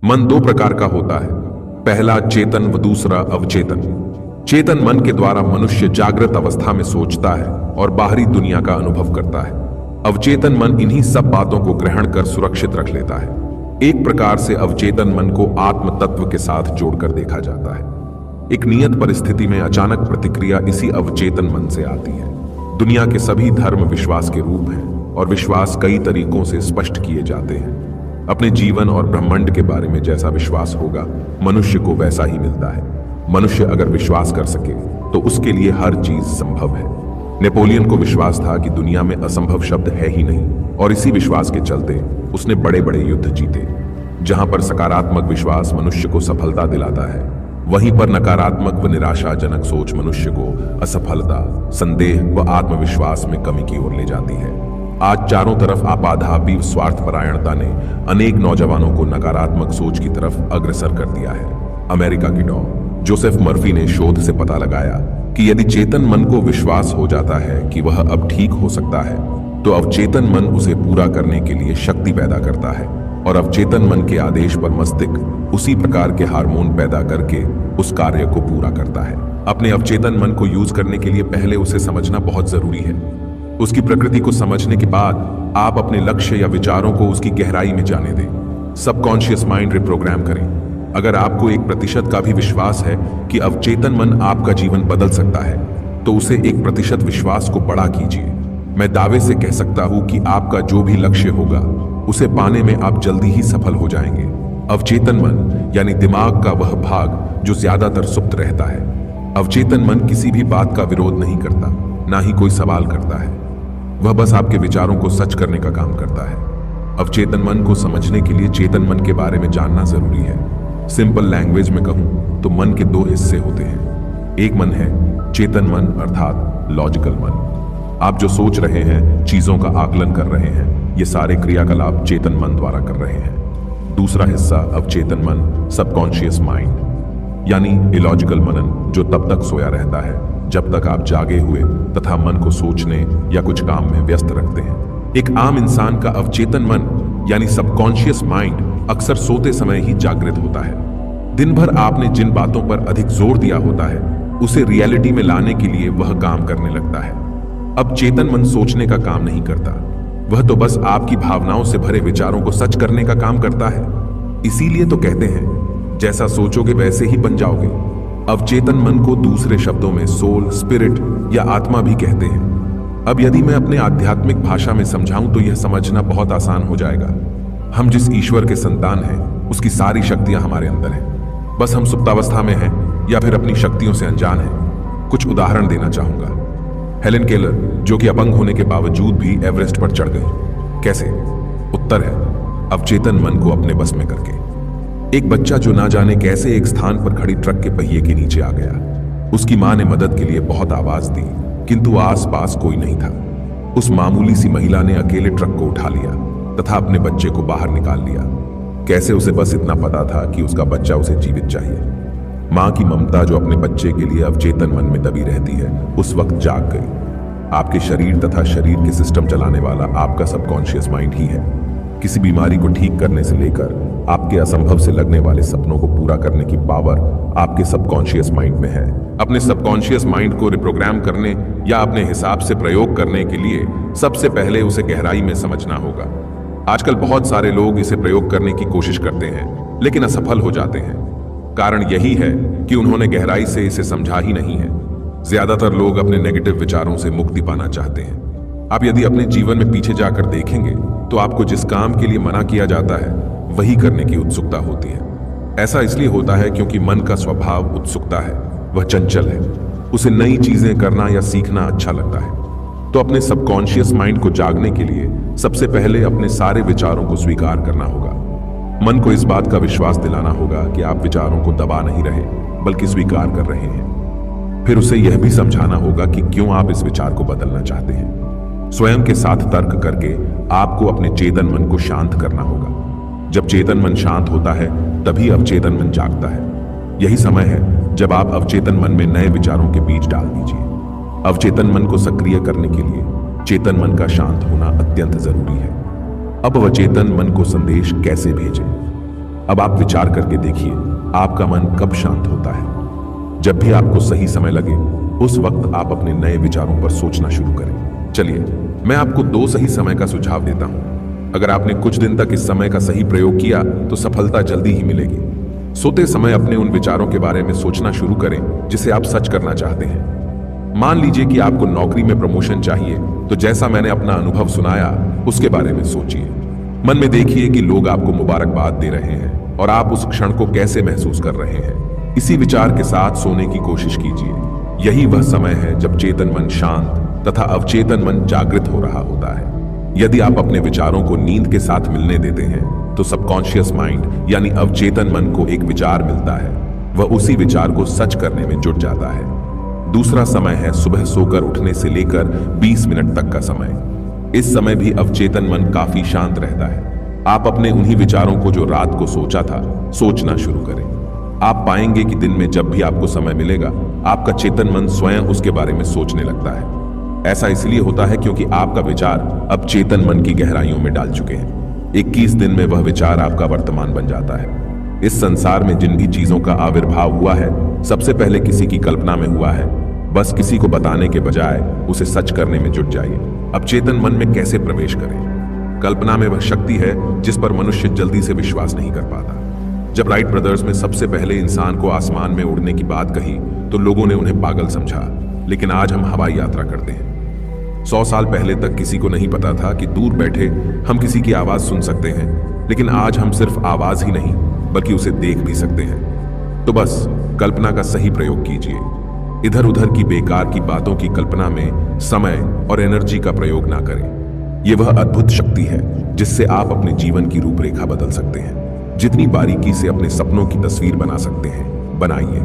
मन दो प्रकार का होता है, पहला चेतन व दूसरा अवचेतन। चेतन मन के द्वारा मनुष्य जागृत अवस्था में सोचता है और बाहरी दुनिया का अनुभव करता है। अवचेतन मन इन्हीं सब बातों को ग्रहण कर सुरक्षित रख लेता है। एक प्रकार से अवचेतन मन को आत्म तत्व के साथ जोड़कर देखा जाता है। एक नियत परिस्थिति में अचानक प्रतिक्रिया इसी अवचेतन मन से आती है। दुनिया के सभी धर्म विश्वास के रूप हैं और विश्वास कई तरीकों से स्पष्ट किए जाते हैं। अपने जीवन और ब्रह्मांड के बारे में जैसा विश्वास होगा, मनुष्य को वैसा ही मिलता है। मनुष्य अगर विश्वास कर सके तो उसके लिए हर चीज संभव है। नेपोलियन को विश्वास था कि दुनिया में असंभव शब्द है ही नहीं, और इसी विश्वास के चलते उसने बड़े बड़े युद्ध जीते। जहां पर सकारात्मक विश्वास मनुष्य को सफलता दिलाता है, वहीं पर नकारात्मक व निराशाजनक सोच मनुष्य को असफलता, संदेह व आत्मविश्वास में कमी की ओर ले जाती है। आज चारों तरफ आपाधापी स्वार्थपरायणता ने अनेक नौजवानों को नकारात्मक सोच की तरफ अग्रसर कर दिया है। अमेरिका की डॉ जोसेफ मर्फी ने शोध से पता लगाया कि यदि चेतन मन को विश्वास हो जाता है कि वह अब ठीक हो सकता है, तो अवचेतन मन उसे पूरा करने के लिए शक्ति पैदा करता है, और अवचेतन मन के आदेश पर मस्तिष्क उसी प्रकार के हार्मोन पैदा करके उस कार्य को पूरा करता है। अपने अवचेतन मन को यूज करने के लिए पहले उसे समझना बहुत जरूरी है। उसकी प्रकृति को समझने के बाद आप अपने लक्ष्य या विचारों को उसकी गहराई में जाने दें। सबकॉन्शियस माइंड रिप्रोग्राम करें। अगर आपको 1% का भी विश्वास है कि अवचेतन मन आपका जीवन बदल सकता है, तो उसे 1% विश्वास को बड़ा कीजिए। मैं दावे से कह सकता हूं कि आपका जो भी लक्ष्य होगा, उसे पाने में आप जल्दी ही सफल हो जाएंगे। अवचेतन मन यानी दिमाग का वह भाग जो ज्यादातर सुप्त रहता है। अवचेतन मन किसी भी बात का विरोध नहीं करता, ना ही कोई सवाल करता है। वह बस आपके विचारों को सच करने का काम करता है। अवचेतन मन को समझने के लिए चेतन मन के बारे में जानना जरूरी है। सिंपल लैंग्वेज में कहूं तो मन के दो हिस्से होते हैं। एक मन है चेतन मन अर्थात लॉजिकल मन। आप जो सोच रहे हैं, चीजों का आकलन कर रहे हैं, ये सारे क्रियाकलाप चेतन मन द्वारा कर रहे हैं। दूसरा हिस्सा अवचेतन मन सबकॉन्शियस माइंड यानी इलॉजिकल मनन, जो तब तक सोया रहता है जब तक आप जागे हुए तथा मन को सोचने या कुछ काम में व्यस्त रखते हैं। एक आम इंसान का अवचेतन मन यानी सबकॉन्शियस माइंड अक्सर सोते समय ही जागृत होता है। दिन भर आपने जिन बातों पर अधिक जोर दिया होता है, उसे रियलिटी में लाने के लिए वह काम करने लगता है। अब चेतन मन सोचने का काम नहीं करता, वह तो बस आपकी भावनाओं से भरे विचारों को सच करने का काम करता है। इसीलिए तो कहते हैं, जैसा सोचोगे वैसे ही बन जाओगे। अवचेतन मन को दूसरे शब्दों में सोल, स्पिरिट या आत्मा भी कहते हैं। अब यदि मैं अपने आध्यात्मिक भाषा में समझाऊं तो यह समझना बहुत आसान हो जाएगा। हम जिस ईश्वर के संतान हैं, उसकी सारी शक्तियां हमारे अंदर हैं। बस हम सुप्तावस्था में हैं या फिर अपनी शक्तियों से अनजान हैं। कुछ उदाहरण देना चाहूंगा। हेलेन केलर, जो कि अपंग होने के बावजूद भी एवरेस्ट पर चढ़ गई। कैसे? उत्तर है अवचेतन मन को अपने बस में करके। एक बच्चा जो ना जाने कैसे एक स्थान पर खड़ी ट्रक के पहिए के नीचे आ गया। उसकी मां ने मदद के लिए बहुत आवाज दी, किंतु आसपास कोई नहीं था। उस मामूली सी महिला ने अकेले ट्रक को उठा लिया तथा अपने बच्चे को बाहर निकाल लिया। कैसे? उसे बस इतना पता था कि उसका बच्चा उसे जीवित चाहिए। मां की ममता जो अपने बच्चे के लिए अवचेतन मन में दबी रहती है, उस वक्त जाग गई। आपके शरीर तथा शरीर के सिस्टम चलाने वाला आपका सबकॉन्शियस माइंड ही है। किसी बीमारी को ठीक करने से लेकर आपके असंभव से लगने वाले सपनों को पूरा करने की पावर आपके सबकॉन्शियस माइंड में है। अपने सबकॉन्शियस माइंड को रिप्रोग्राम करने या अपने हिसाब से प्रयोग करने के लिए सबसे पहले उसे गहराई में समझना होगा। आजकल बहुत सारे लोग इसे प्रयोग करने की कोशिश करते हैं, लेकिन असफल हो जाते हैं। कारण यही है कि उन्होंने गहराई से इसे समझा ही नहीं है। ज्यादातर लोग अपने नेगेटिव विचारों से मुक्ति पाना चाहते हैं। आप यदि अपने जीवन में पीछे जाकर देखेंगे तो आपको जिस काम के लिए मना किया जाता है, वही करने की उत्सुकता होती है। ऐसा इसलिए होता है क्योंकि मन का स्वभाव उत्सुकता है, वह चंचल है। उसे नई चीजें करना या सीखना अच्छा लगता है। तो अपने सबकॉन्शियस माइंड को जागने के लिए सबसे पहले अपने सारे विचारों को स्वीकार करना होगा। मन को इस बात का विश्वास दिलाना होगा कि आप विचारों को दबा नहीं रहे, बल्कि स्वीकार कर रहे हैं। फिर उसे यह भी समझाना होगा कि क्यों आप इस विचार को बदलना चाहते हैं। स्वयं के साथ तर्क करके आपको अपने चेतन मन को शांत करना होगा। जब चेतन मन शांत होता है, तभी अवचेतन मन जागता है। यही समय है जब आप अवचेतन मन में नए विचारों के बीज डाल दीजिए। अवचेतन मन को सक्रिय करने के लिए चेतन मन का शांत होना अत्यंत जरूरी है। अब अवचेतन मन को संदेश कैसे भेजें? अब आप विचार करके देखिए, आपका मन कब शांत होता है? जब भी आपको सही समय लगे, उस वक्त आप अपने नए विचारों पर सोचना शुरू करें। चलिए, मैं आपको 2 सही समय का सुझाव देता हूं। अगर आपने कुछ दिन तक इस समय का सही प्रयोग किया तो सफलता जल्दी ही मिलेगी। सोते समय अपने उन विचारों के बारे में सोचना शुरू करें जिसे आप सच करना चाहते हैं। मान लीजिए कि आपको नौकरी में प्रमोशन चाहिए, तो जैसा मैंने अपना अनुभव सुनाया उसके बारे में सोचिए। मन में देखिए कि लोग आपको मुबारकबाद दे रहे हैं और आप उस क्षण को कैसे महसूस कर रहे हैं। इसी विचार के साथ सोने की कोशिश कीजिए। यही वह समय है जब चेतन मन शांत तथा अवचेतन मन जागृत हो रहा होता है। यदि आप अपने विचारों को नींद के साथ मिलने देते हैं तो सबकॉन्शियस माइंड यानी अवचेतन मन को एक विचार मिलता है, वह उसी विचार को सच करने में जुट जाता है। दूसरा समय है सुबह सोकर उठने से लेकर 20 मिनट तक का समय। इस समय भी अवचेतन मन काफी शांत रहता है। आप अपने उन्हीं विचारों को जो रात को सोचा था सोचना शुरू करें। आप पाएंगे कि दिन में जब भी आपको समय मिलेगा, आपका चेतन मन स्वयं उसके बारे में सोचने लगता है। ऐसा इसलिए होता है क्योंकि आपका विचार अब चेतन मन की गहराइयों में डाल चुके हैं। 21 दिन में वह विचार आपका वर्तमान बन जाता है। इस संसार में जिन भी चीजों का आविर्भाव हुआ है, सबसे पहले किसी की कल्पना में हुआ है। बस किसी को बताने के बजाय उसे सच करने में जुट जाइए। अब चेतन मन में कैसे प्रवेश करें? कल्पना में वह शक्ति है जिस पर मनुष्य जल्दी से विश्वास नहीं कर पाता। जब राइट ब्रदर्स ने सबसे पहले इंसान को आसमान में उड़ने की बात कही तो लोगों ने उन्हें पागल समझा, लेकिन आज हम हवाई यात्रा करते हैं। 100 साल पहले तक किसी को नहीं पता था कि दूर बैठे हम किसी की आवाज सुन सकते हैं, लेकिन आज हम सिर्फ आवाज ही नहीं बल्कि उसे देख भी सकते हैं। तो बस कल्पना का सही प्रयोग कीजिए। इधर उधर की बेकार की बातों की कल्पना में समय और एनर्जी का प्रयोग ना करें। यह वह अद्भुत शक्ति है जिससे आप अपने जीवन की रूपरेखा बदल सकते हैं। जितनी बारीकी से अपने सपनों की तस्वीर बना सकते हैं, बनाइए।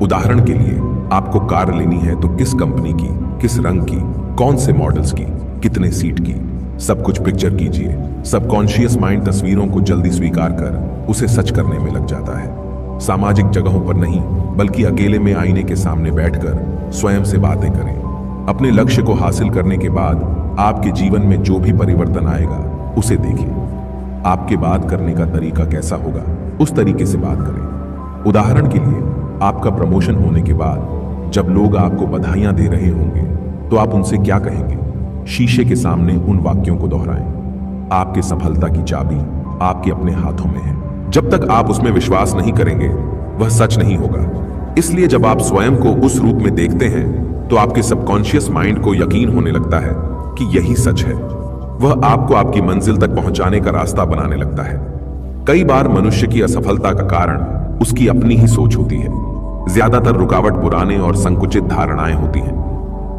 उदाहरण के लिए, आपको कार लेनी है तो किस कंपनी की, किस रंग की, कौन से मॉडल्स की, कितने सीट की, सब कुछ पिक्चर कीजिए। सबकॉन्शियस माइंड तस्वीरों को जल्दी स्वीकार कर उसे सच करने में लग जाता है। सामाजिक जगहों पर नहीं बल्कि अकेले में आईने के सामने बैठकर स्वयं से बातें करें। अपने लक्ष्य को हासिल करने के बाद आपके जीवन में जो भी परिवर्तन आएगा उसे देखें। आपके बात करने का तरीका कैसा होगा, उस तरीके से बात करें। उदाहरण के लिए, आपका प्रमोशन होने के बाद जब लोग आपको बधाइयां दे रहे होंगे तो आप उनसे क्या कहेंगे? शीशे के सामने उन वाक्यों को दोहराएं। आपकी सफलता की चाबी आपके अपने हाथों में है। जब तक आप उसमें विश्वास नहीं करेंगे, वह सच नहीं होगा। इसलिए जब आप स्वयं को उस रूप में देखते हैं तो आपके सबकॉन्शियस माइंड को यकीन होने लगता है कि यही सच है। वह आपको आपकी मंजिल तक पहुंचाने का रास्ता बनाने लगता है। कई बार मनुष्य की असफलता का कारण उसकी अपनी ही सोच होती है। ज्यादातर रुकावट पुराने और संकुचित धारणाएं होती हैं।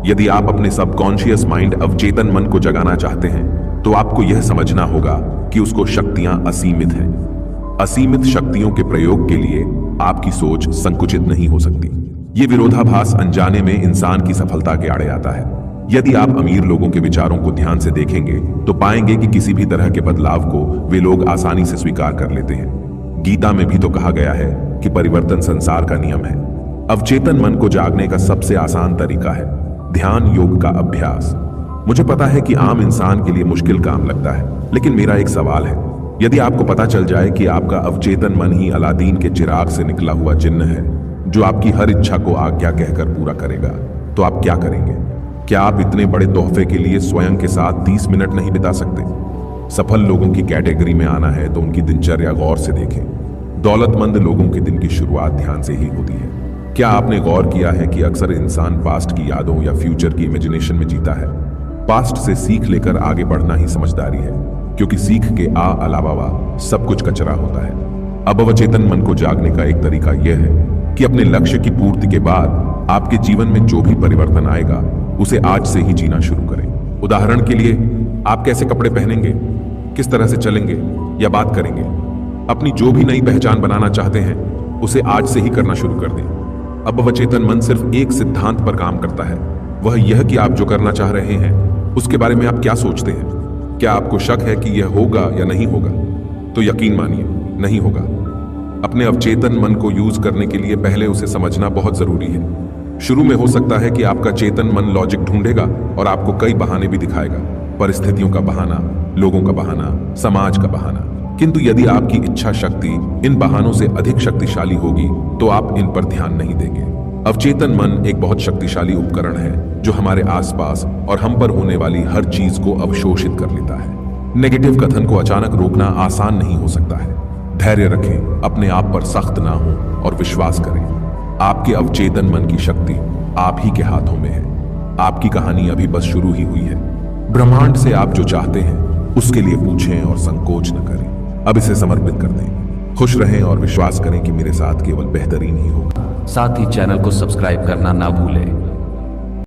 यदि आप अपने सबकॉन्शियस माइंड अवचेतन मन को जगाना चाहते हैं तो आपको यह समझना होगा कि उसको शक्तियां असीमित हैं। असीमित शक्तियों के प्रयोग के लिए आपकी सोच संकुचित नहीं हो सकती। ये विरोधाभास अनजाने में इंसान की सफलता के आड़े आता है। यदि आप अमीर लोगों के विचारों को ध्यान से देखेंगे तो पाएंगे कि किसी भी तरह के बदलाव को वे लोग आसानी से स्वीकार कर लेते हैं। गीता में भी तो कहा गया है कि परिवर्तन संसार का नियम है। अवचेतन मन को जागने का सबसे आसान तरीका है ध्यान योग का अभ्यास। मुझे पता है कि आम इंसान के लिए मुश्किल काम लगता है, लेकिन मेरा एक सवाल है। यदि आपको पता चल जाए कि आपका अवचेतन मन ही अलादीन के चिराग से निकला हुआ जिन्न है जो आपकी हर इच्छा को आज्ञा कहकर पूरा करेगा, तो आप क्या करेंगे? क्या आप इतने बड़े तोहफे के लिए स्वयं के साथ 30 मिनट नहीं बिता सकते? सफल लोगों की कैटेगरी में आना है तो उनकी दिनचर्या गौर से देखें। दौलतमंद लोगों के दिन की शुरुआत ध्यान से ही होती है। क्या आपने गौर किया है कि अक्सर इंसान पास्ट की यादों या फ्यूचर की इमेजिनेशन में जीता है? पास्ट से सीख लेकर आगे बढ़ना ही समझदारी है, क्योंकि सीख के अलावा सब कुछ कचरा होता है। अब अवचेतन मन को जागने का एक तरीका यह है कि अपने लक्ष्य की पूर्ति के बाद आपके जीवन में जो भी परिवर्तन आएगा उसे आज से ही जीना शुरू करें। उदाहरण के लिए, आप कैसे कपड़े पहनेंगे, किस तरह से चलेंगे या बात करेंगे, अपनी जो भी नई पहचान बनाना चाहते हैं उसे आज से ही करना शुरू कर दें। अब अवचेतन मन सिर्फ एक सिद्धांत पर काम करता है, वह यह कि आप जो करना चाह रहे हैं उसके बारे में आप क्या सोचते हैं। क्या आपको शक है कि यह होगा या नहीं होगा? तो यकीन मानिए, नहीं होगा। अपने अवचेतन मन को यूज करने के लिए पहले उसे समझना बहुत जरूरी है। शुरू में हो सकता है कि आपका चेतन मन लॉजिक ढूंढेगा और आपको कई बहाने भी दिखाएगा। परिस्थितियों का बहाना, लोगों का बहाना, समाज का बहाना। किंतु यदि आपकी इच्छा शक्ति इन बहानों से अधिक शक्तिशाली होगी तो आप इन पर ध्यान नहीं देंगे। अवचेतन मन एक बहुत शक्तिशाली उपकरण है जो हमारे आसपास और हम पर होने वाली हर चीज को अवशोषित कर लेता है। नेगेटिव कथन को अचानक रोकना आसान नहीं हो सकता है। धैर्य रखें, अपने आप पर सख्त ना हो और विश्वास करें। आपके अवचेतन मन की शक्ति आप ही के हाथों में है। आपकी कहानी अभी बस शुरू ही हुई है। ब्रह्मांड से आप जो चाहते हैं उसके लिए पूछें और संकोच न करें। अब इसे समर्पित कर दें। खुश रहें और विश्वास करें कि मेरे साथ केवल बेहतरीन ही होगा। साथ ही चैनल को सब्सक्राइब करना ना भूलें।